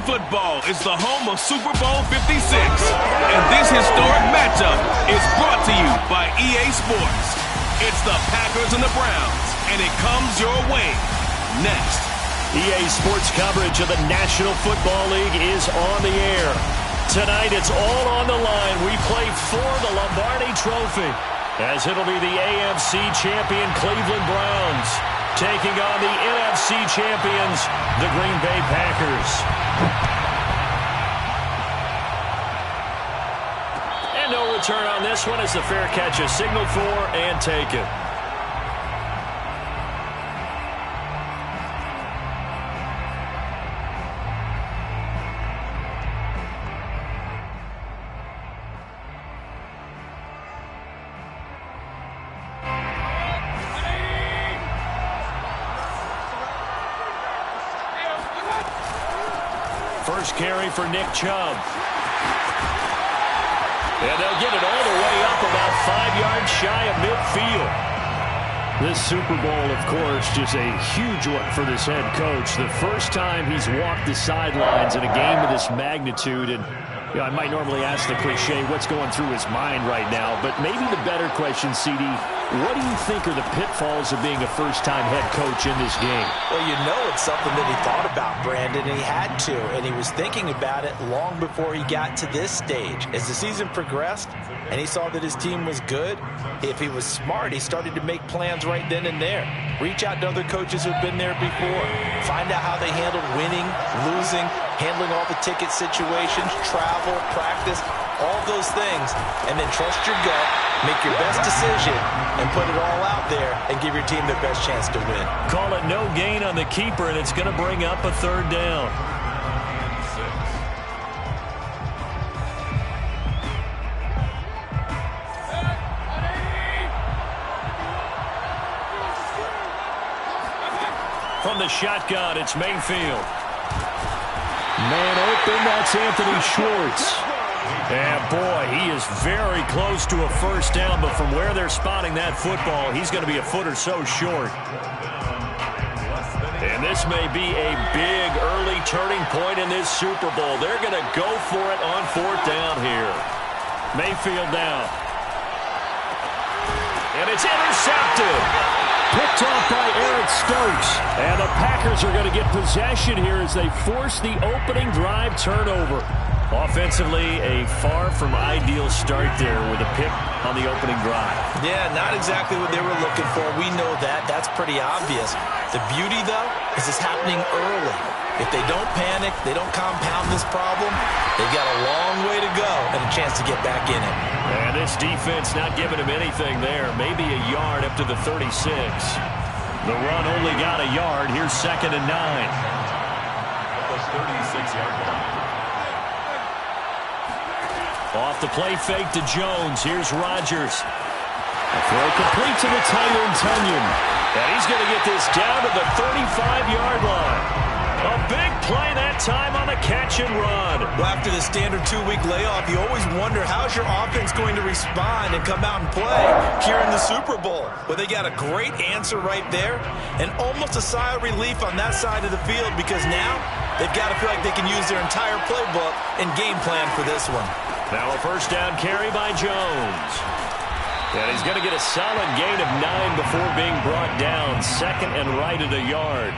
Football is the home of Super Bowl 56. And this historic matchup is brought to you by EA Sports. It's the Packers and the Browns, and it comes your way next. EA Sports coverage of the National Football League is on the air. Tonight, it's all on the line. We play for the Lombardi Trophy, as it'll be the AFC champion Cleveland Browns taking on the NFC champions, the Green Bay Packers. And no return on this one as the fair catch is signaled for and taken. First carry for Nick Chubb. And they'll get it all the way up about 5 yards shy of midfield. This Super Bowl, of course, just a huge one for this head coach. The first time he's walked the sidelines in a game of this magnitude. And you know, I might normally ask the cliche, what's going through his mind right now? But maybe the better question, CD, what do you think are the pitfalls of being a first-time head coach in this game? Well, you know it's something that he thought about, Brandon, and he had to. And he was thinking about it long before he got to this stage. As the season progressed and he saw that his team was good, if he was smart, he started to make plans right then and there. Reach out to other coaches who've been there before. Find out how they handled winning, losing, handling all the ticket situations, travel, practice, all those things. And then trust your gut, make your best decision, and put it all out there and give your team the best chance to win. Call it no gain on the keeper, and it's going to bring up a third down. From the shotgun, it's Mayfield. Man open, that's Anthony Schwartz. And boy, he is very close to a first down, but from where they're spotting that football, he's going to be a foot or so short. And this may be a big early turning point in this Super Bowl. They're going to go for it on fourth down here. Mayfield down. And it's intercepted. Picked off by Eric Stokes. And the Packers are going to get possession here as they force the opening drive turnover. Offensively, a far from ideal start there with a pick on the opening drive. Yeah, not exactly what they were looking for. We know that. That's pretty obvious. The beauty, though, is it's happening early. If they don't panic, they don't compound this problem, they've got a long way to go and a chance to get back in it. And this defense not giving him anything there. Maybe a yard up to the 36. The run only got a yard. Here's 2nd and 9. That's 36-yard line. Off the play fake to Jones. Here's Rodgers. A throw complete to the tight end, Tunyon. And he's going to get this down to the 35-yard line. A big play that time on the catch and run. Well, after the standard 2-week layoff, you always wonder how's your offense going to respond and come out and play here in the Super Bowl. Well, they got a great answer right there and almost a sigh of relief on that side of the field because now they've got to feel like they can use their entire playbook and game plan for this one. Now a first down carry by Jones. And he's going to get a solid gain of 9 before being brought down. 2nd and right at a yard.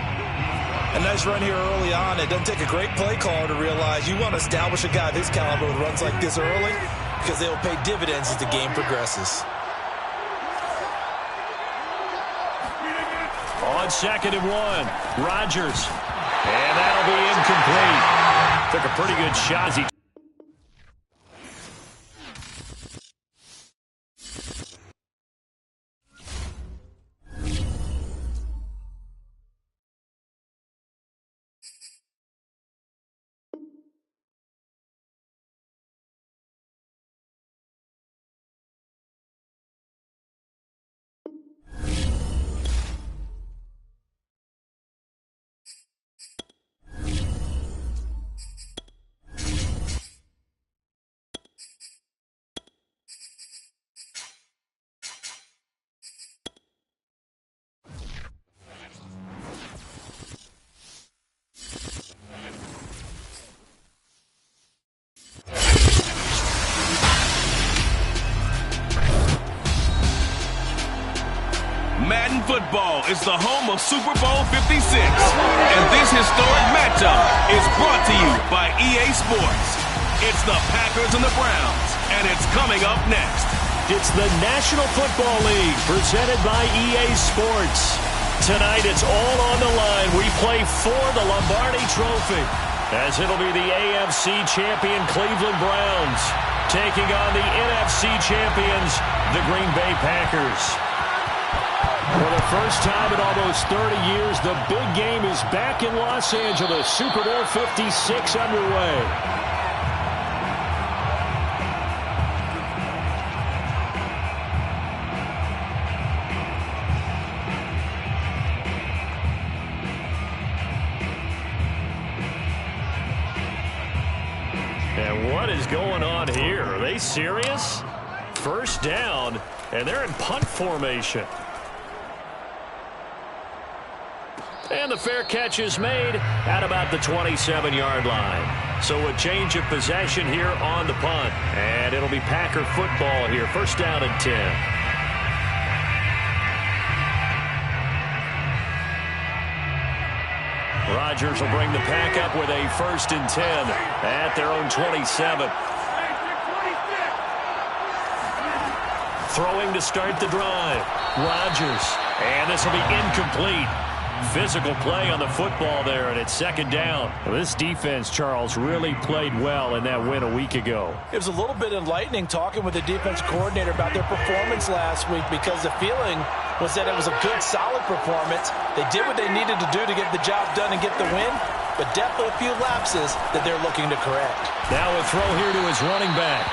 A nice run here early on. It doesn't take a great play caller to realize you want to establish a guy of his caliber with runs like this early because they will pay dividends as the game progresses. On 2nd and 1, Rodgers. And that'll be incomplete. Took a pretty good shot as he Madden Football is the home of Super Bowl 56. And this historic matchup is brought to you by EA Sports. It's the Packers and the Browns, and it's coming up next. It's the National Football League presented by EA Sports. Tonight it's all on the line. We play for the Lombardi Trophy, as it'll be the AFC champion Cleveland Browns taking on the NFC champions, the Green Bay Packers. For the first time in almost 30 years, the big game is back in Los Angeles. Super Bowl 56 underway. And what is going on here? Are they serious? First down, and they're in punt formation. And the fair catch is made at about the 27-yard line. So a change of possession here on the punt. And it'll be Packer football here. First down and 10. Rodgers will bring the pack up with a 1st and 10 at their own 27. Throwing to start the drive. Rodgers. And this will be incomplete. Physical play on the football there, and it's 2nd down. This defense, Charles, really played well in that win a week ago. It was a little bit enlightening talking with the defense coordinator about their performance last week, because the feeling was that it was a good, solid performance. They did what they needed to do to get the job done and get the win, but definitely a few lapses that they're looking to correct. Now a throw here to his running back.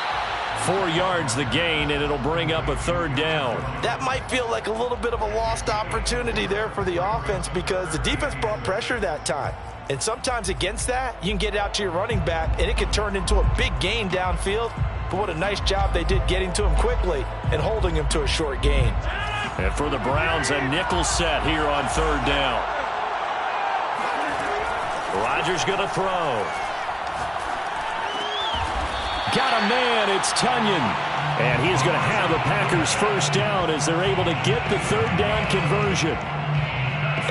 4 yards the gain, and it'll bring up a 3rd down. That might feel like a little bit of a lost opportunity there for the offense, because the defense brought pressure that time. And sometimes against that, you can get out to your running back, and it can turn into a big gain downfield. But what a nice job they did getting to him quickly and holding him to a short gain. And for the Browns, a nickel set here on 3rd down. Rodgers going to throw. Got a man, it's Tunyon. And he's going to have a Packers 1st down as they're able to get the 3rd down conversion.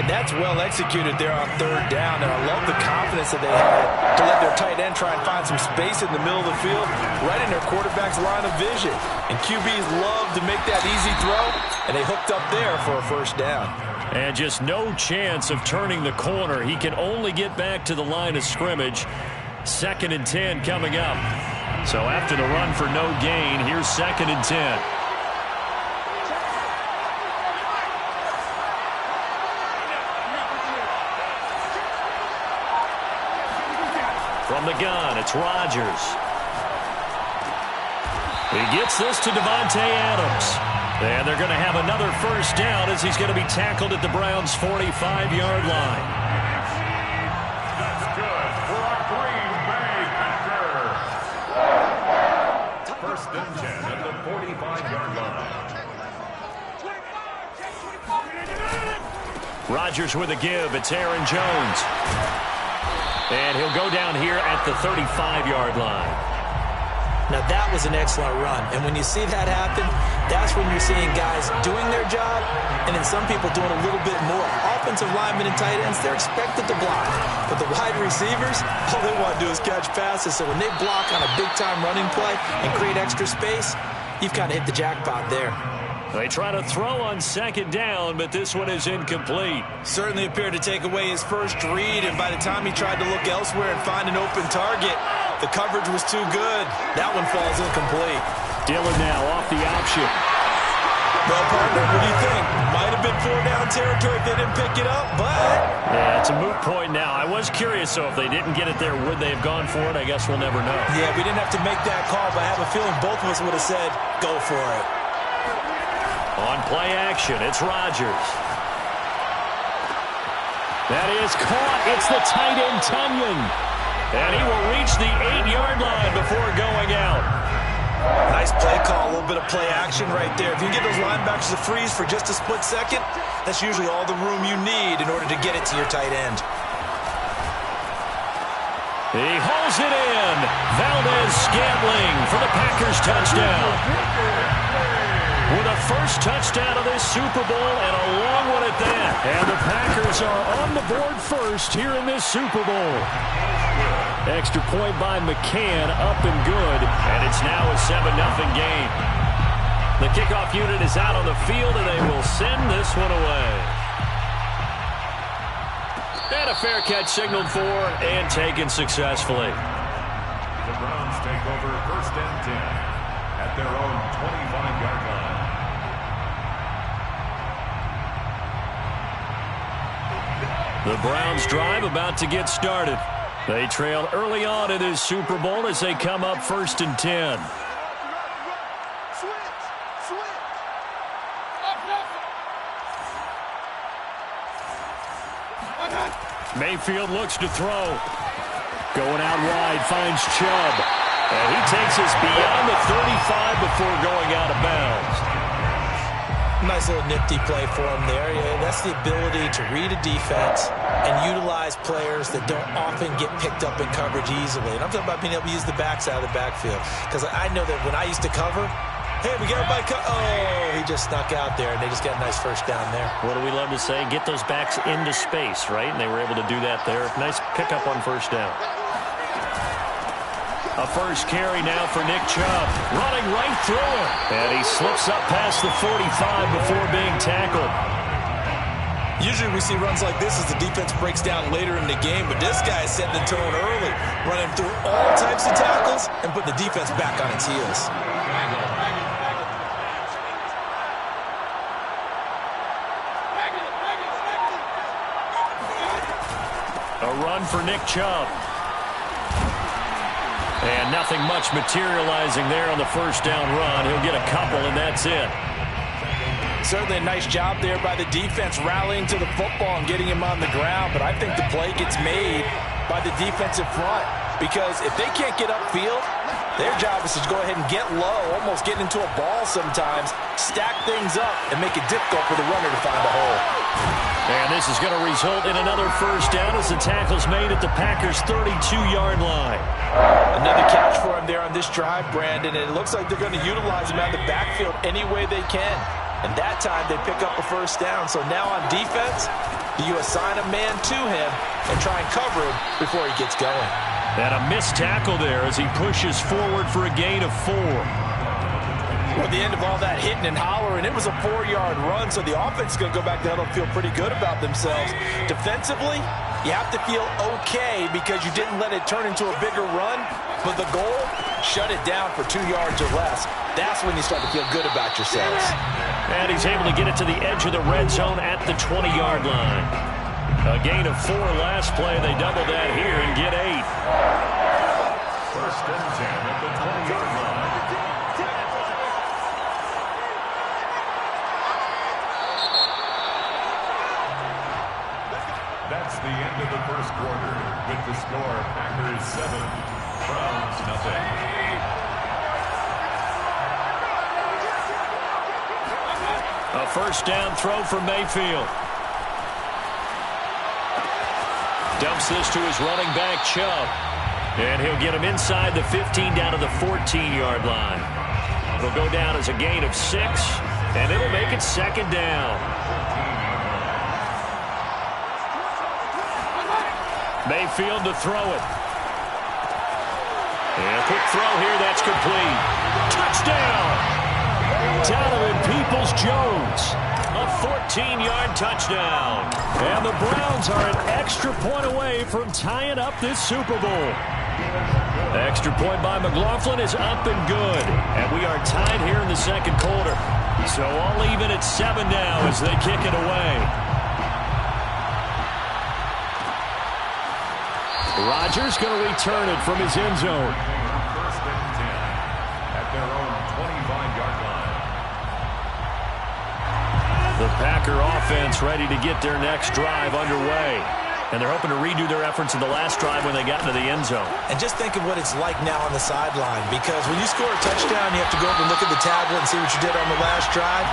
And that's well executed there on 3rd down. And I love the confidence that they had to let their tight end try and find some space in the middle of the field, right in their quarterback's line of vision. And QBs love to make that easy throw, and they hooked up there for a 1st down. And just no chance of turning the corner. He can only get back to the line of scrimmage. 2nd and 10 coming up. So after the run for no gain, here's 2nd and 10. From the gun, it's Rodgers. He gets this to Devontae Adams. And they're going to have another 1st down as he's going to be tackled at the Browns' 45-yard line. That's good for our Green Bay Packers. 1st and 10 at the 45-yard line. Rodgers with a give. It's Aaron Jones. And he'll go down here at the 35-yard line. Now that was an excellent run. And when you see that happen, that's when you're seeing guys doing their job and then some people doing a little bit more. Offensive linemen and tight ends, they're expected to block. But the wide receivers, all they want to do is catch passes. So when they block on a big-time running play and create extra space, you've kind of hit the jackpot there. They try to throw on 2nd down, but this one is incomplete. Certainly appeared to take away his first read, and by the time he tried to look elsewhere and find an open target, the coverage was too good. That one falls incomplete. Dillon now off the option. Well, partner, what do you think? Might have been 4-down territory if they didn't pick it up, but... Yeah, it's a moot point now. I was curious, so if they didn't get it there, would they have gone for it? I guess we'll never know. Yeah, we didn't have to make that call, but I have a feeling both of us would have said, go for it. On play action, it's Rodgers. That is caught. It's the tight end, Tunyon. And he will reach the 8-yard line before going out. Nice play call, a little bit of play action right there. If you can get those linebackers to freeze for just a split second, that's usually all the room you need in order to get it to your tight end. He hauls it in. Valdez Scantling for the Packers touchdown. With a first touchdown of this Super Bowl, and a long one at that. And the Packers are on the board first here in this Super Bowl. Extra point by McCann, up and good, and it's now a 7-0 game. The kickoff unit is out on the field, and they will send this one away. And a fair catch signaled for and taken successfully. The Browns take over 1st and 10 at their own 25-yard line. The Browns drive about to get started. They trail early on in this Super Bowl as they come up 1st and 10. Mayfield looks to throw. Going out wide, finds Chubb. And he takes us beyond the 35 before going out of bounds. Nice little nifty play for him there. Yeah, that's the ability to read a defense and utilize players that don't often get picked up in coverage easily. And I'm talking about being able to use the backside of the backfield. Because I know that when I used to cover, hey, we got everybody oh, he just snuck out there, and they just got a nice first down there. What do we love to say? Get those backs into space, right? And they were able to do that there. Nice pickup on first down. A first carry now for Nick Chubb. Running right through him. And he slips up past the 45 before being tackled. Usually we see runs like this as the defense breaks down later in the game, but this guy is setting the tone early, running through all types of tackles and putting the defense back on its heels. A run for Nick Chubb. And nothing much materializing there on the first down run. He'll get a couple, and that's it. Certainly a nice job there by the defense rallying to the football and getting him on the ground, but I think the play gets made by the defensive front because if they can't get upfield, their job is to go ahead and get low, almost get into a ball sometimes, stack things up, and make it difficult for the runner to find a hole. And this is going to result in another first down as the tackle's made at the Packers' 32-yard line. Another catch for him there on this drive, Brandon, and it looks like they're going to utilize him out of the backfield any way they can. And that time they pick up a first down. So now on defense, you assign a man to him and try and cover him before he gets going. And a missed tackle there as he pushes forward for a gain of 4. Well, at the end of all that hitting and hollering, it was a 4-yard run, so the offense is going to go back to huddle and feel pretty good about themselves. Defensively, you have to feel okay because you didn't let it turn into a bigger run, but the goal, shut it down for 2 yards or less. That's when you start to feel good about yourselves. And he's able to get it to the edge of the red zone at the 20-yard line. A gain of 4 last play. They double that here and get 8. 1st and 10 at the 20-yard line. That's the end of the first quarter with the score Packers 7, Browns nothing. A first down throw for Mayfield. Dumps this to his running back, Chubb. And he'll get him inside the 15 down to the 14-yard line. It'll go down as a gain of 6, and it'll make it second down. Mayfield to throw it. And a quick throw here, that's complete. Touchdown! Donovan Peoples-Jones. A 14-yard touchdown. And the Browns are an extra point away from tying up this Super Bowl. Extra point by McLaughlin is up and good. And we are tied here in the second quarter. So all even at 7 now as they kick it away. Rodgers going to return it from his end zone. 1st and 10 at their own 25-yard line. The Packer offense ready to get their next drive underway. And they're hoping to redo their efforts in the last drive when they got into the end zone. And just think of what it's like now on the sideline, because when you score a touchdown, you have to go up and look at the tablet and see what you did on the last drive.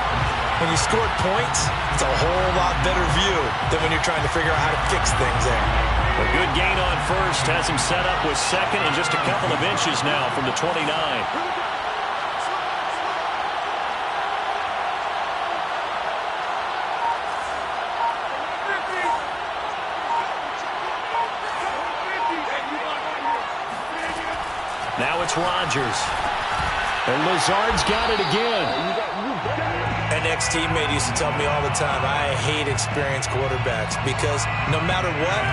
When you scored points, it's a whole lot better view than when you're trying to figure out how to fix things there. A good gain on first has him set up with second and just a couple of inches now from the 29. Rodgers. And Lazard's got it again. An ex-teammate used to tell me all the time, I hate experienced quarterbacks because no matter what,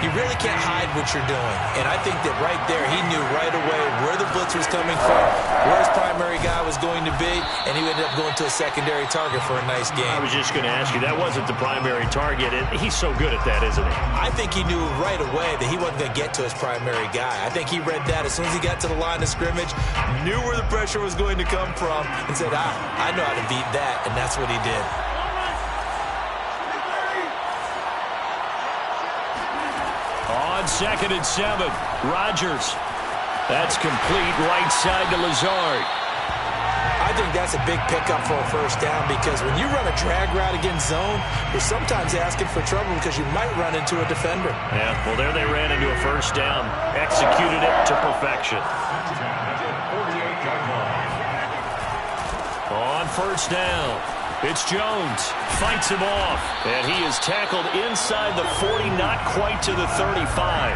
you really can't hide what you're doing. And I think that right there, he knew right away where the blitz was coming from, where his primary guy was going to be, and he ended up going to a secondary target for a nice game. I was just going to ask you, that wasn't the primary target, and he's so good at that, isn't he? I think he knew right away that he wasn't going to get to his primary guy. I think he read that as soon as he got to the line of scrimmage, knew where the pressure was going to come from, and said, I know how to beat that, and that's what he did. On 2nd and 7, Rodgers. That's complete right side to Lazard. I think that's a big pickup for a first down because when you run a drag route against zone, you're sometimes asking for trouble because you might run into a defender. Yeah, well, there they ran into a first down. Executed it to perfection. On 1st down, it's Jones. Fights him off. And he is tackled inside the 40, not quite to the 35.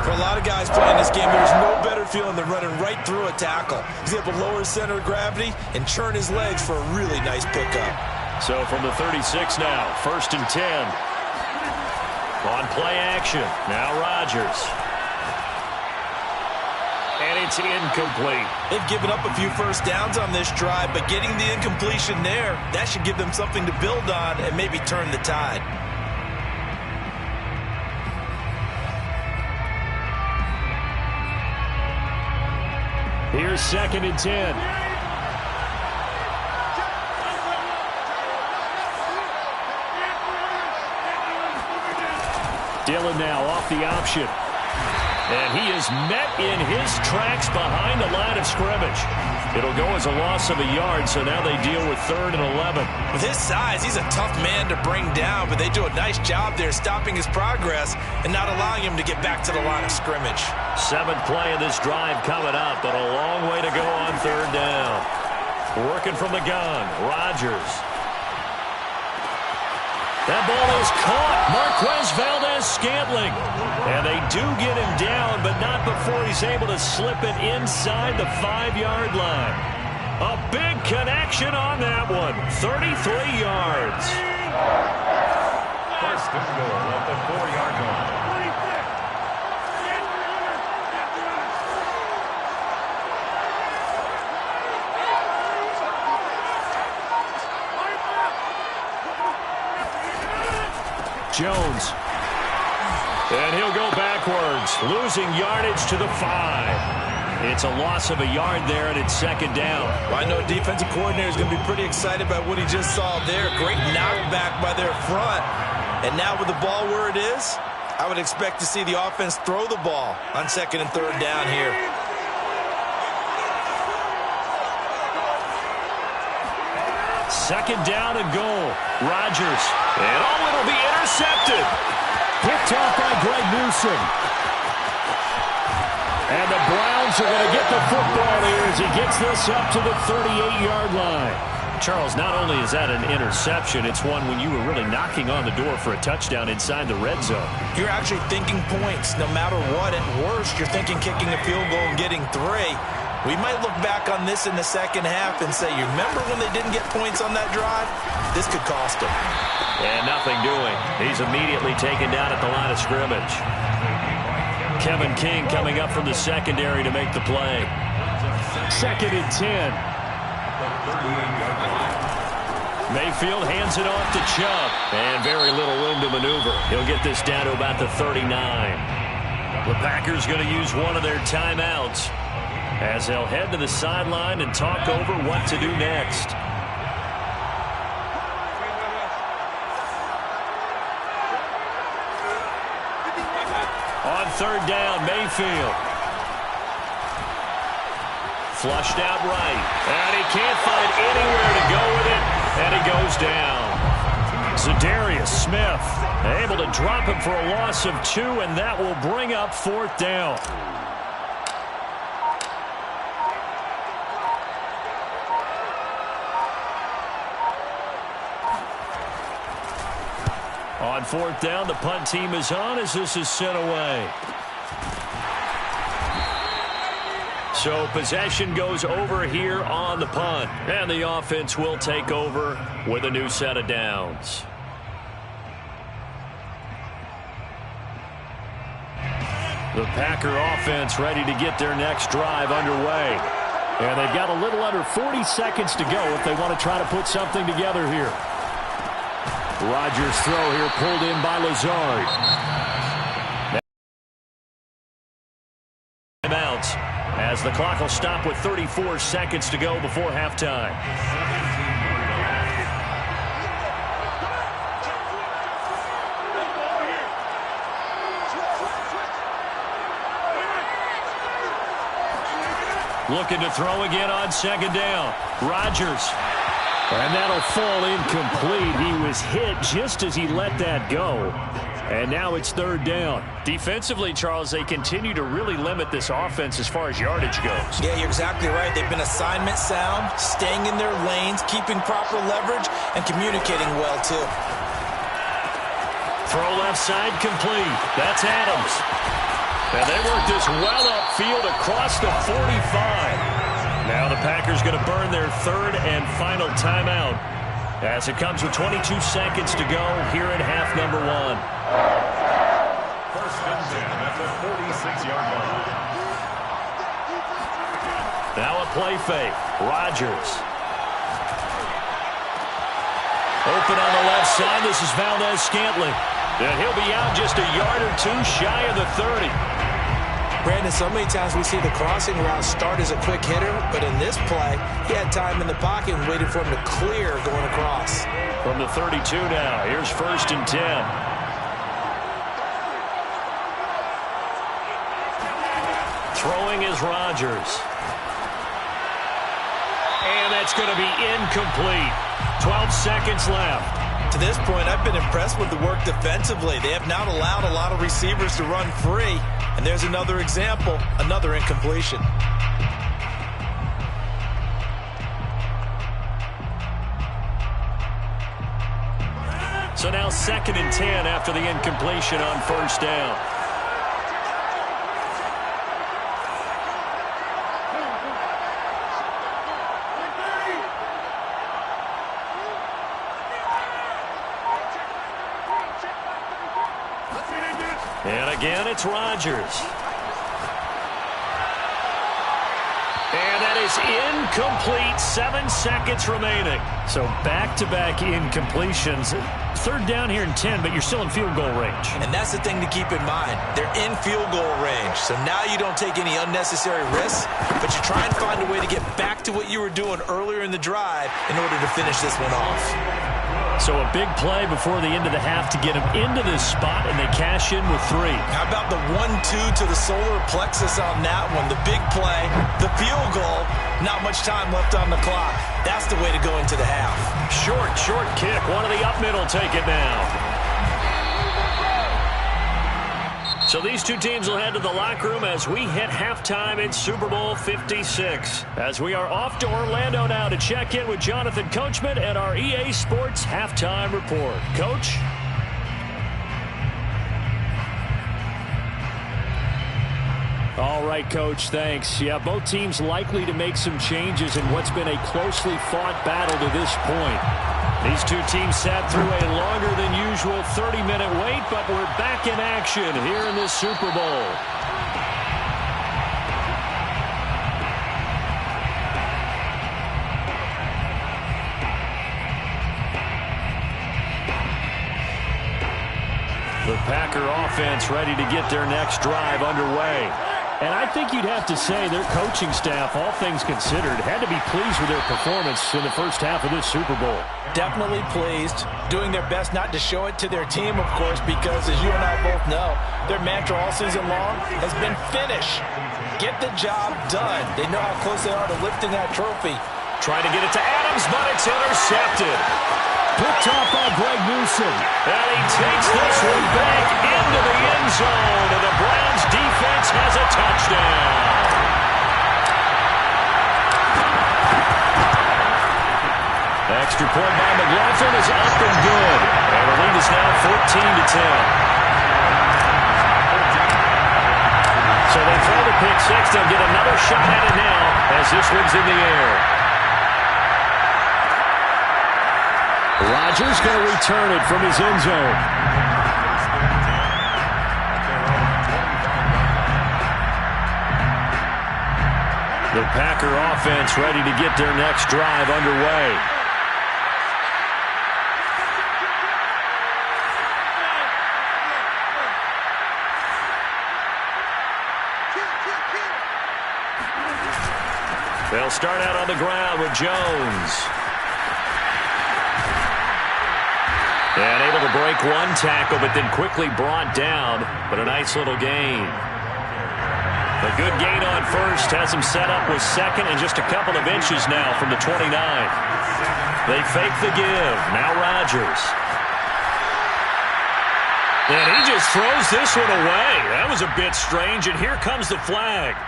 For a lot of guys playing this game, there's no better feeling than running right through a tackle. He's able to lower his center of gravity and churn his legs for a really nice pickup. So from the 36 now, 1st and 10. On play action, now Rodgers. And it's incomplete. They've given up a few first downs on this drive, but getting the incompletion there, that should give them something to build on and maybe turn the tide. Here's 2nd and 10. Dillon now off the option. And he is met in his tracks behind the line of scrimmage. It'll go as a loss of a yard, so now they deal with 3rd and 11. With his size, he's a tough man to bring down, but they do a nice job there stopping his progress and not allowing him to get back to the line of scrimmage. 7th play of this drive coming up, but a long way to go on 3rd down. Working from the gun, Rodgers. That ball is caught. Marquez Valdez-Scantling. And they do get him down, but not before he's able to slip it inside the 5-yard line. A big connection on that one. 33 yards. 1st and goal at the 4-yard line. Jones. And he'll go backwards, losing yardage to the 5. It's a loss of a yard there, and it's 2nd down. Well, I know a defensive coordinator is going to be pretty excited by what he just saw there. Great knockback by their front. And now with the ball where it is, I would expect to see the offense throw the ball on 2nd and 3rd down here. Second down and goal. Rodgers. And it'll be intercepted. Picked off by Greg Newsom. And the Browns are going to get the football here as he gets this up to the 38-yard line. Charles, not only is that an interception, it's one when you were really knocking on the door for a touchdown inside the red zone. You're actually thinking points no matter what. At worst, you're thinking kicking a field goal and getting 3. We might look back on this in the second half and say, you remember when they didn't get points on that drive? This could cost them. And nothing doing. He's immediately taken down at the line of scrimmage. Kevin King coming up from the secondary to make the play. 2nd and 10. Mayfield hands it off to Chubb. And very little room to maneuver. He'll get this down to about the 39. The Packers going to use one of their timeouts as they'll head to the sideline and talk over what to do next. On 3rd down, Mayfield. Flushed out right. And he can't find anywhere to go with it. And he goes down. Zadarius Smith able to drop him for a loss of 2, and that will bring up 4th down. On 4th down, the punt team is on as this is sent away. So possession goes over here on the punt. And the offense will take over with a new set of downs. The Packer offense ready to get their next drive underway. And they've got a little under 40 seconds to go if they want to try to put something together here. Rodgers' throw here pulled in by Lazard. Timeouts as the clock will stop with 34 seconds to go before halftime. Looking to throw again on second down. Rodgers. And that'll fall incomplete. He was hit just as he let that go. And now it's third down. Defensively, Charles, they continue to really limit this offense as far as yardage goes. Yeah, you're exactly right. They've been assignment sound, staying in their lanes, keeping proper leverage, and communicating well, too. Throw left side complete. That's Adams. And they work this well upfield across the 45. Now the Packers going to burn their third and final timeout as it comes with 22 seconds to go here in half number one. First and 10 at the 46-yard line. Now a play fake. Rodgers. Open on the left side. This is Valdez-Scantling. And he'll be out just a yard or two shy of the 30. Brandon, so many times we see the crossing route start as a quick hitter, but in this play, he had time in the pocket and waited for him to clear going across. From the 32 now, here's first and 10. Throwing is Rodgers. And that's going to be incomplete. 12 seconds left. To this point, I've been impressed with the work defensively. They have not allowed a lot of receivers to run free. And there's another example, another incompletion. So now second and 10 after the incompletion on first down. And again, it's Rodgers. And that is incomplete. 7 seconds remaining. So back-to-back incompletions. Third down here in 10, but you're still in field goal range. And that's the thing to keep in mind. They're in field goal range. So now you don't take any unnecessary risks, but you try and find a way to get back to what you were doing earlier in the drive in order to finish this one off. So a big play before the end of the half to get them into this spot, and they cash in with 3. How about the 1-2 to the solar plexus on that one? The big play, the field goal, not much time left on the clock. That's the way to go into the half. Short kick. One of the up middle take it now. So these two teams will head to the locker room as we hit halftime in Super Bowl 56. As we are off to Orlando now to check in with Jonathan Coachman and our EA Sports Halftime Report. Coach? All right, Coach, thanks. Yeah, both teams likely to make some changes in what's been a closely fought battle to this point. These two teams sat through a longer than usual 30-minute wait, but we're back in action here in this Super Bowl. The Packer offense ready to get their next drive underway. And I think you'd have to say their coaching staff, all things considered, had to be pleased with their performance in the first half of this Super Bowl. Definitely pleased, doing their best not to show it to their team, of course, because as you and I both know, their mantra all season long has been finish. Get the job done. They know how close they are to lifting that trophy. Trying to get it to Adams, but it's intercepted. Picked off by Greg Newsom. And he takes this one back into the end zone. And the Browns defense has a touchdown. Extra point by McLaughlin is up and good. And the lead is now 14-10. So they throw the pick six. They'll get another shot at it now as this one's in the air. Rodgers going to return it from his end zone. The Packer offense ready to get their next drive underway. They'll start out on the ground with Jones. And able to break one tackle, but then quickly brought down. But a nice little gain. A good gain on first has him set up with second and just a couple of inches now from the 29. They fake the give. Now Rodgers. And he just throws this one away. That was a bit strange, and here comes the flag.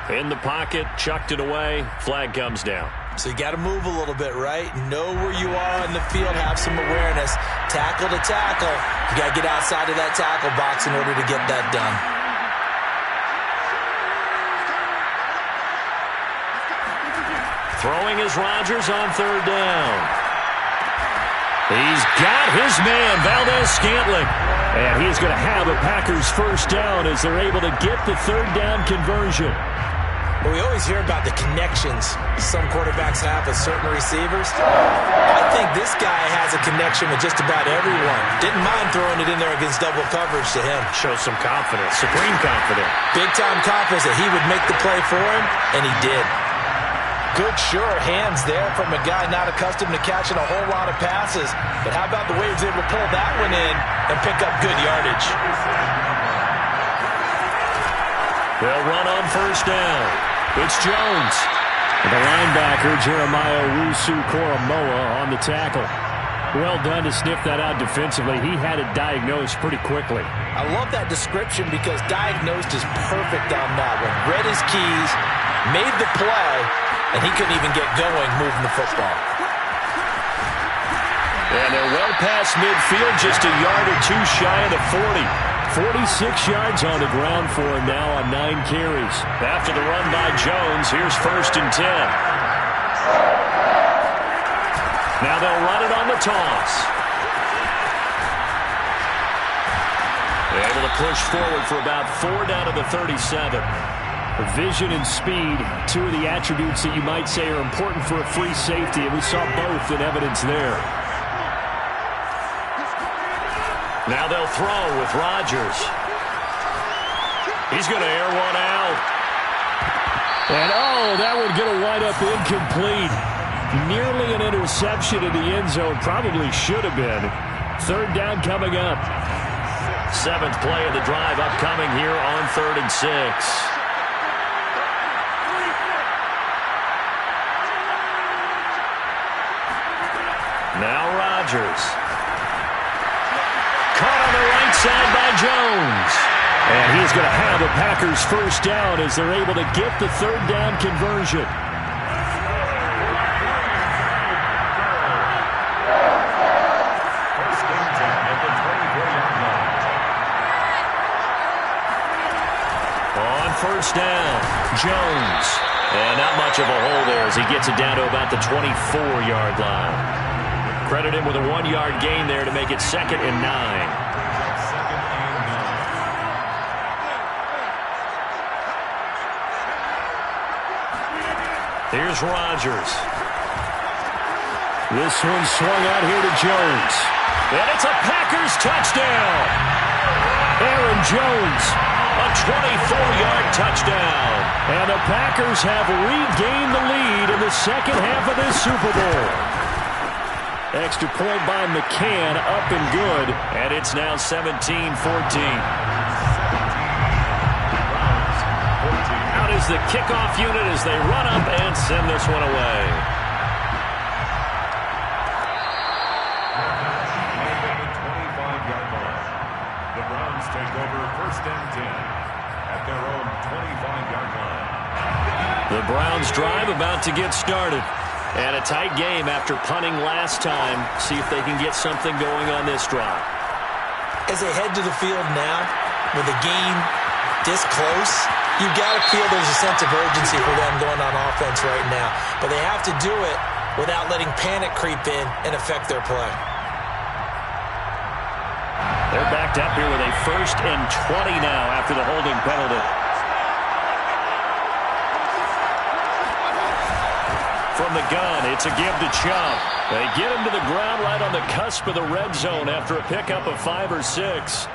In the pocket, chucked it away. Flag comes down. So you got to move a little bit, right? Know where you are on the field, have some awareness. Tackle to tackle. You got to get outside of that tackle box in order to get that done. Throwing is Rodgers on third down. He's got his man, Valdez-Scantling. And he's going to have a Packers first down as they're able to get the third down conversion. Well, we always hear about the connections some quarterbacks have with certain receivers. I think this guy has a connection with just about everyone. Didn't mind throwing it in there against double coverage to him. Shows some confidence, supreme confidence. Big-time confidence that he would make the play for him, and he did. Good, sure hands there from a guy not accustomed to catching a whole lot of passes. But how about the way he was able to pull that one in and pick up good yardage? They'll run on first down. It's Jones. The linebacker, Jeremiah Owusu-Koramoah, on the tackle. Well done to sniff that out defensively. He had it diagnosed pretty quickly. I love that description because diagnosed is perfect on that one. Read his keys, made the play, and he couldn't even get going moving the football. And they're well past midfield, just a yard or two shy of the 40. 46 yards on the ground for him now on 9 carries. After the run by Jones, here's first and 10. Now they'll run it on the toss. They're able to push forward for about 4 down to the 37. Vision and speed, two of the attributes that you might say are important for a free safety, and we saw both in evidence there. Now they'll throw with Rodgers. He's going to air one out. And, oh, that would get a wind up incomplete. Nearly an interception in the end zone. Probably should have been. Third down coming up. 7th play of the drive upcoming here on 3rd and 6. Now Rodgers. Caught on the right side by Jones. And he's going to have a Packers first down as they're able to get the third down conversion. On first down, Jones. And not much of a hole there as he gets it down to about the 24-yard line. Credit him with a 1-yard gain there to make it 2nd and 9. Here's Rodgers. This one swung out here to Jones. And it's a Packers touchdown. Aaron Jones, a 24-yard touchdown. And the Packers have regained the lead in the second half of this Super Bowl. Extra point by McCann, up and good, and it's now 17-14. Out is the kickoff unit as they run up and send this one away. The Browns take over 1st and 10 at their own 25-yard line. The Browns drive about to get started. And a tight game after punting last time. See if they can get something going on this drive. As they head to the field now with a gain this close, you got to feel there's a sense of urgency for them going on offense right now. But they have to do it without letting panic creep in and affect their play. They're backed up here with a 1st and 20 now after the holding penalty. From the gun, it's a give to Chubb. They get him to the ground right on the cusp of the red zone after a pickup of 5 or 6.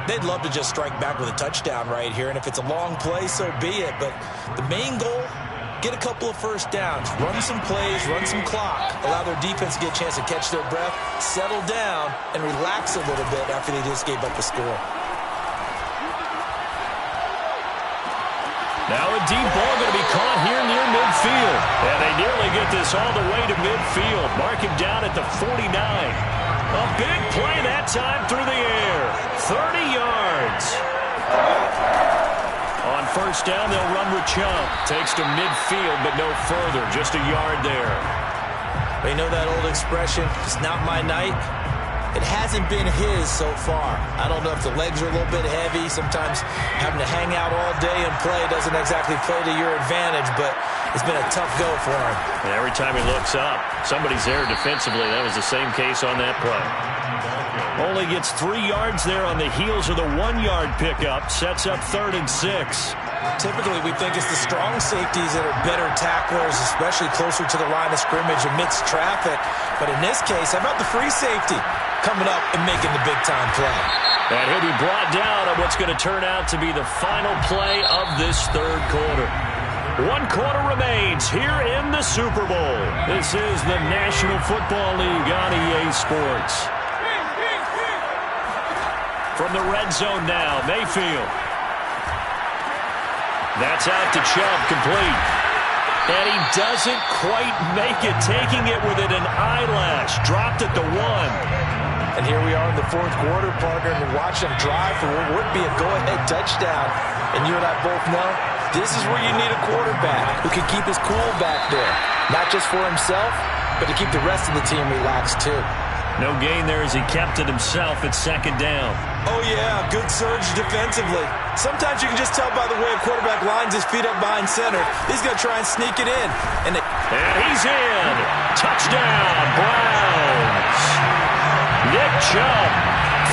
They'd love to just strike back with a touchdown right here, and if it's a long play, so be it. But the main goal, get a couple of first downs, run some plays, run some clock, allow their defense to get a chance to catch their breath, settle down, and relax a little bit after they just gave up a score. Now a deep ball going to be caught here near midfield. And they nearly get this all the way to midfield. Mark him down at the 49. A big play that time through the air. 30 yards. On 1st down, they'll run with Chubb. Takes to midfield, but no further. Just a yard there. You know that old expression, it's not my night? It hasn't been his so far. I don't know if the legs are a little bit heavy. Sometimes having to hang out all day and play doesn't exactly play to your advantage, but it's been a tough go for him. And every time he looks up, somebody's there defensively. That was the same case on that play. Only gets 3 yards there on the heels of the 1-yard pickup. Sets up 3rd and 6. Typically, we think it's the strong safeties that are better tacklers, especially closer to the line of scrimmage amidst traffic. But in this case, how about the free safety coming up and making the big-time play? And he'll be brought down on what's going to turn out to be the final play of this 3rd quarter. 1 quarter remains here in the Super Bowl. This is the National Football League on EA Sports. From the red zone now, Mayfield. That's out to Chubb, complete. And he doesn't quite make it, taking it within an eyelash. Dropped at the 1. And here we are in the 4th quarter, partner, and watch him drive for what would be a go-ahead touchdown. And you and I both know this is where you need a quarterback who can keep his cool back there. Not just for himself, but to keep the rest of the team relaxed, too. No gain there as he kept it himself at 2nd down. Oh, yeah, good surge defensively. Sometimes you can just tell by the way a quarterback lines his feet up behind center. He's going to try and sneak it in. And he's in. Touchdown, Browns. Nick Chubb.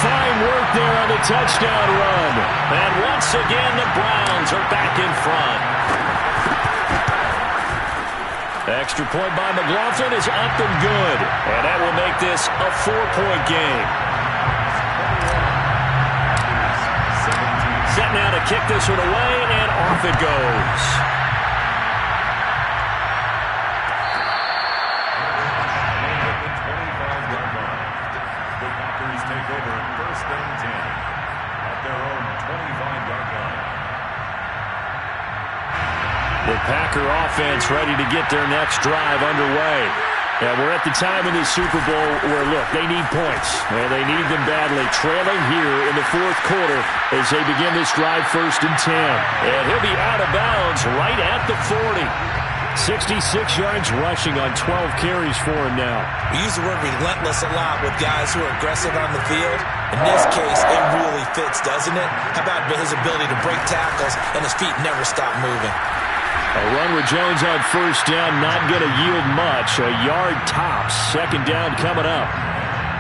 Fine work there on the touchdown run. And once again, the Browns are back in front. Extra point by McLaughlin is up and good. And that will make this a 4-point game. Set now to kick this one away, and off it goes. The Packers take over 1st and 10 at their own 25-yard line. The Packer offense ready to get their next drive underway. And we're at the time in the Super Bowl where, look, they need points. And they need them badly. Trailing here in the 4th quarter as they begin this drive 1st and 10. And he'll be out of bounds right at the 40. 66 yards rushing on 12 carries for him now. We use the word relentless a lot with guys who are aggressive on the field. In this case, it really fits, doesn't it? How about his ability to break tackles and his feet never stop moving? A run with Jones on 1st down, not going to yield much. A yard tops. 2nd down coming up.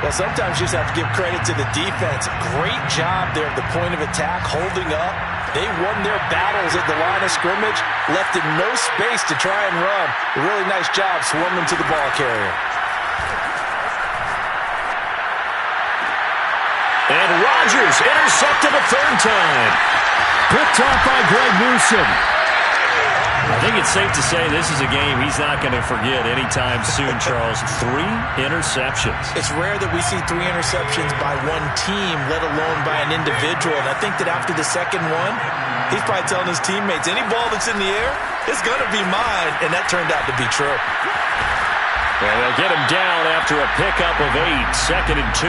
Well, sometimes you just have to give credit to the defense. Great job there at the point of attack, holding up. They won their battles at the line of scrimmage, left in no space to try and run. A really nice job swarming to the ball carrier. And Rodgers intercepted a 3rd time. Picked off by Greg Newsome. I think it's safe to say this is a game he's not going to forget anytime soon, Charles. 3 interceptions. It's rare that we see 3 interceptions by one team, let alone by an individual. And I think that after the 2nd one, he's probably telling his teammates, any ball that's in the air, it's going to be mine. And that turned out to be true. Well, they'll get him down after a pickup of 8, 2nd and 2.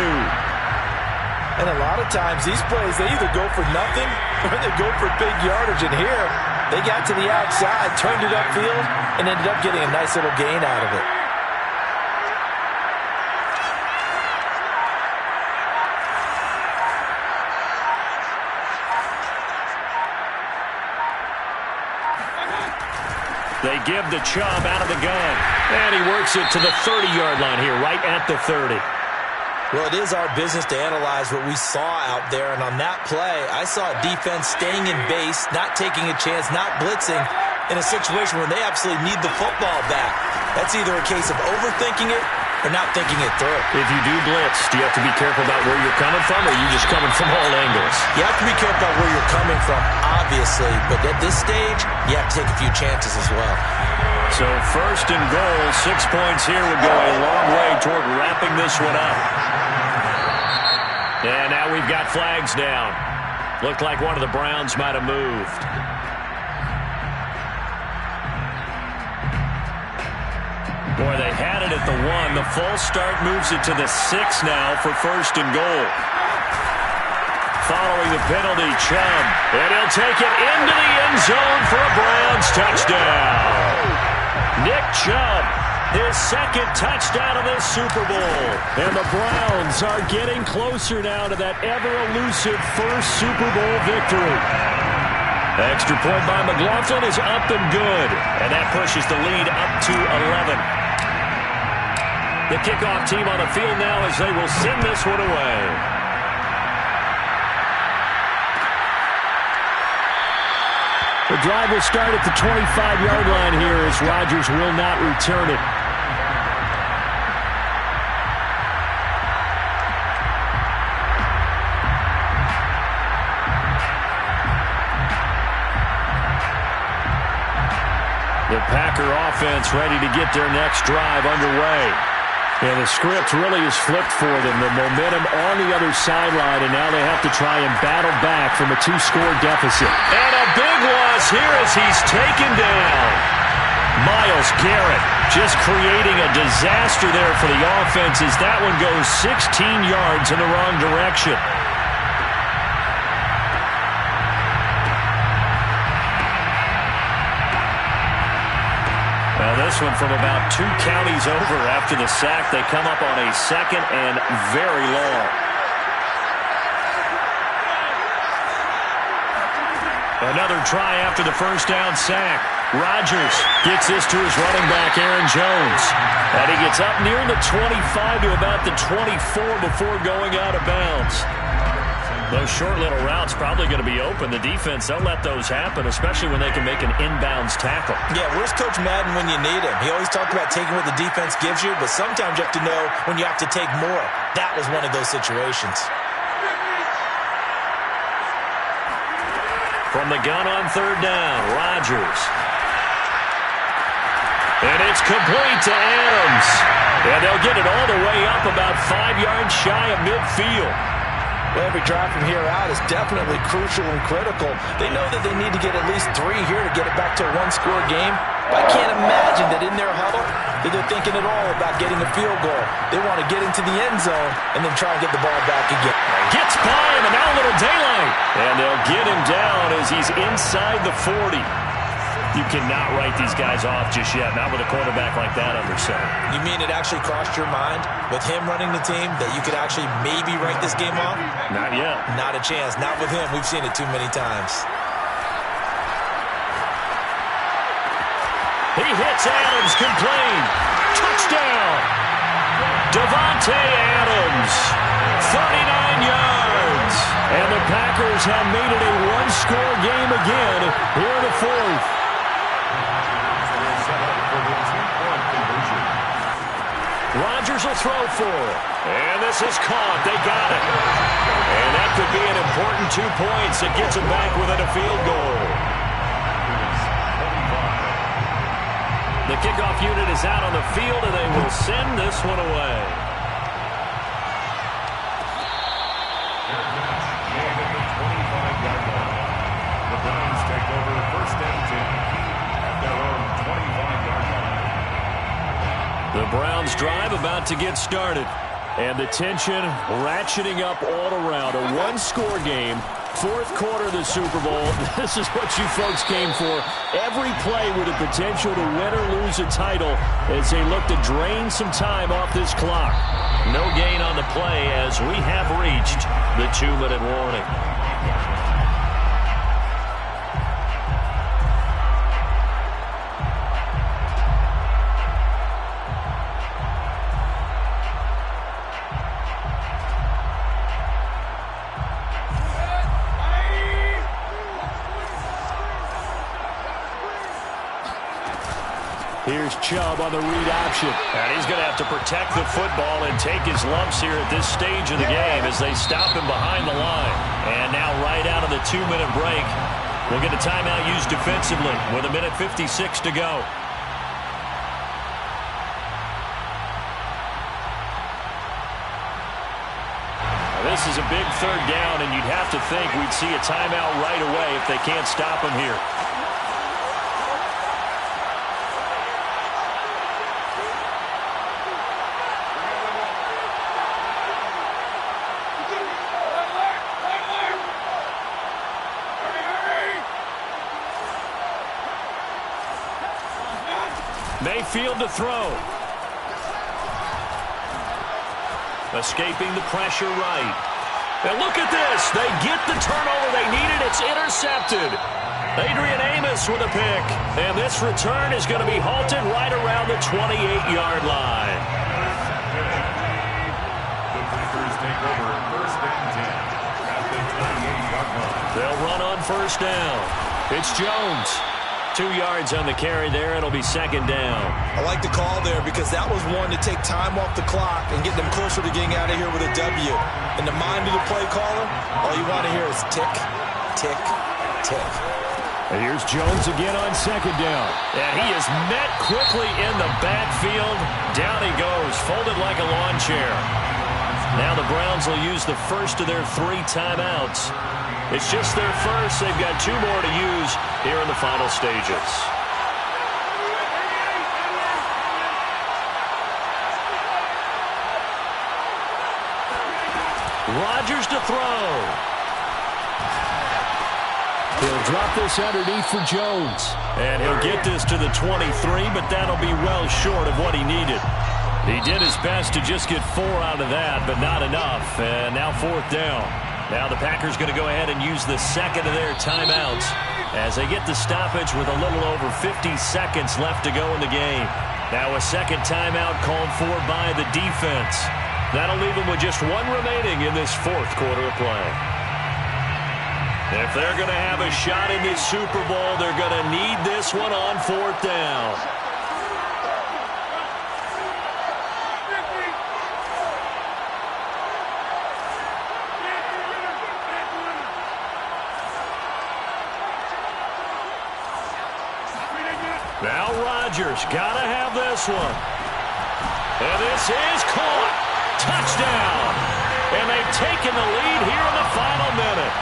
And a lot of times, these plays, they either go for nothing or they go for big yardage. And here, they got to the outside, turned it upfield, and ended up getting a nice little gain out of it. give to Chubb out of the gun. And he works it to the 30-yard line here, right at the 30. Well, it is our business to analyze what we saw out there. And on that play, I saw a defense staying in base, not taking a chance, not blitzing in a situation where they absolutely need the football back. That's either a case of overthinking it or not thinking it through. If you do blitz, do you have to be careful about where you're coming from, or are you just coming from all angles? You have to be careful about where you're coming from, obviously. But at this stage, you have to take a few chances as well. So first and goal, 6 points here would go a long way toward wrapping this one up. And now we've got flags down. Looked like one of the Browns might have moved. Boy, they had it at the 1. The false start moves it to the 6 now for first and goal. Following the penalty, Chubb. And he'll take it into the end zone for a Browns touchdown. Nick Chubb, his second touchdown of this Super Bowl. And the Browns are getting closer now to that ever-elusive first Super Bowl victory. Extra point by McLaughlin is up and good. And that pushes the lead up to 11. The kickoff team on the field now as they will send this one away. The drive will start at the 25-yard line here as Rodgers will not return it. The Packer offense ready to get their next drive underway. And the script really is flipped for them. The momentum on the other sideline, and now they have to try and battle back from a 2-score deficit. And a big loss here as he's taken down. Myles Garrett just creating a disaster there for the offense as that one goes 16 yards in the wrong direction. This one from about 2 counties over after the sack. They come up on a second and very long. Another try after the first down sack. Rodgers gets this to his running back, Aaron Jones. And he gets up near the 25 to about the 24 before going out of bounds. Those short little routes probably going to be open. The defense, they'll let those happen, especially when they can make an inbounds tackle. Yeah, where's Coach Madden when you need him? He always talked about taking what the defense gives you, but sometimes you have to know when you have to take more. That was one of those situations. From the gun on third down, Rodgers. And it's complete to Adams. And they'll get it all the way up about 5 yards shy of midfield. Well, every drive from here out is definitely crucial and critical. They know that they need to get at least 3 here to get it back to a 1-score game. But I can't imagine that in their huddle that they're thinking at all about getting a field goal. They want to get into the end zone and then try and get the ball back again. Gets by him, and now a little daylight. And they'll get him down as he's inside the 40. You cannot write these guys off just yet, not with a quarterback like that under center. You mean it actually crossed your mind with him running the team that you could actually maybe write this game off? Not yet. Not a chance. Not with him. We've seen it too many times. He hits Adams, complete. Touchdown. Davante Adams, 39 yards. And the Packers have made it a 1-score game again here in the 4th. Rodgers will throw for it. And this is caught. They got it. And that could be an important 2 points. It gets them back within a field goal. The kickoff unit is out on the field, and they will send this one away. The Browns take over first and 10 at their own 25-yard line. The Browns drive about to get started. And the tension ratcheting up all around. A 1-score game. 4th quarter of the Super Bowl. This is what you folks came for. Every play with the potential to win or lose a title as they look to drain some time off this clock. No gain on the play as we have reached the 2-minute warning. Here's Chubb on the read option. And he's going to have to protect the football and take his lumps here at this stage of the game as they stop him behind the line. And now right out of the 2-minute break, we'll get a timeout used defensively with 1:56 to go. This is a big third down, and you'd have to think we'd see a timeout right away if they can't stop him here. Mayfield to throw. Escaping the pressure right. And look at this. They get the turnover they needed. It's intercepted. Adrian Amos with a pick. And this return is going to be halted right around the 28-yard line. The Packers take over first and 10 at the 28-yard line. They'll run on first down. It's Jones. 2 yards on the carry there. It'll be second down. I like the call there because that was one to take time off the clock and get them closer to getting out of here with a W. In the mind of the play caller, all you want to hear is tick, tick, tick. And here's Jones again on second down. And he is met quickly in the backfield. Down he goes, folded like a lawn chair. Now the Browns will use the first of their 3 timeouts. It's just their first. They've got 2 more to use here in the final stages. Rodgers to throw. He'll drop this underneath for Jones. And he'll get this to the 23, but that'll be well short of what he needed. He did his best to just get 4 out of that, but not enough. And now 4th down. Now the Packers going to go ahead and use the second of their timeouts as they get the stoppage with a little over 50 seconds left to go in the game. Now a second timeout called for by the defense. That'll leave them with just 1 remaining in this 4th quarter of play. If they're going to have a shot in this Super Bowl, they're going to need this one on 4th down. Now Rodgers got to have this one. And this is caught. Touchdown. And they've taken the lead here in the final minute.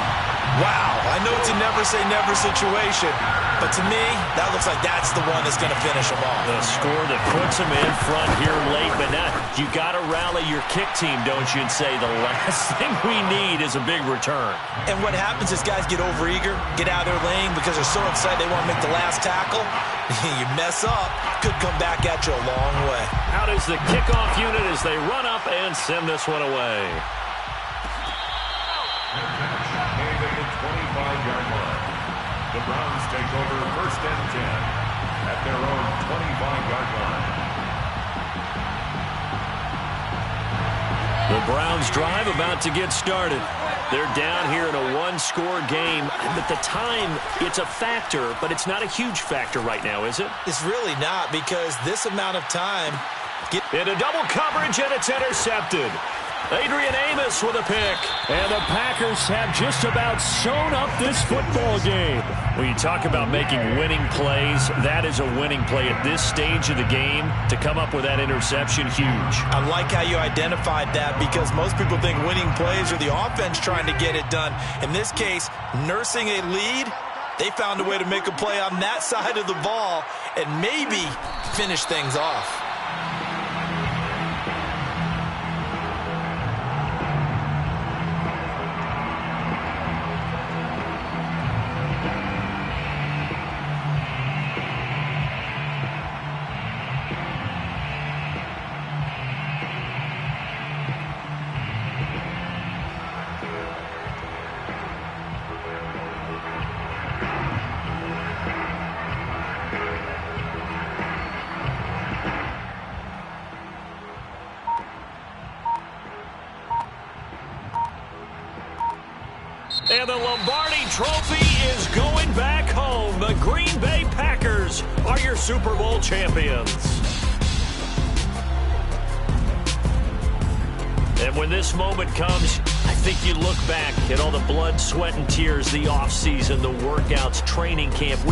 Wow, I know it's a never-say-never situation, but to me, that looks like that's the one that's going to finish them off. The score that puts them in front here late, but now you got to rally your kick team, don't you, and say the last thing we need is a big return. And what happens is guys get overeager, get out of their lane because they're so excited they want to make the last tackle. You mess up, could come back at you a long way. Out is the kickoff unit as they run up and send this one away. Made at the 25-yard line. The Browns take over first and 10 at their own 25-yard line. The Browns drive about to get started. They're down here in a 1-score game, but the time, it's a factor, but it's not a huge factor right now, is it? It's really not because this amount of time. Into double coverage, and it's intercepted. Adrian Amos with a pick. And the Packers have just about sewn up this football game. When you talk about making winning plays, that is a winning play at this stage of the game. To come up with that interception, huge. I like how you identified that because most people think winning plays are the offense trying to get it done. In this case, nursing a lead, they found a way to make a play on that side of the ball and maybe finish things off. And the Lombardi Trophy is going back home. The Green Bay Packers Packers are your Super Bowl champions. And when this moment comes, I think you look back at all the blood, sweat, and tears, the offseason, the workouts, training camp.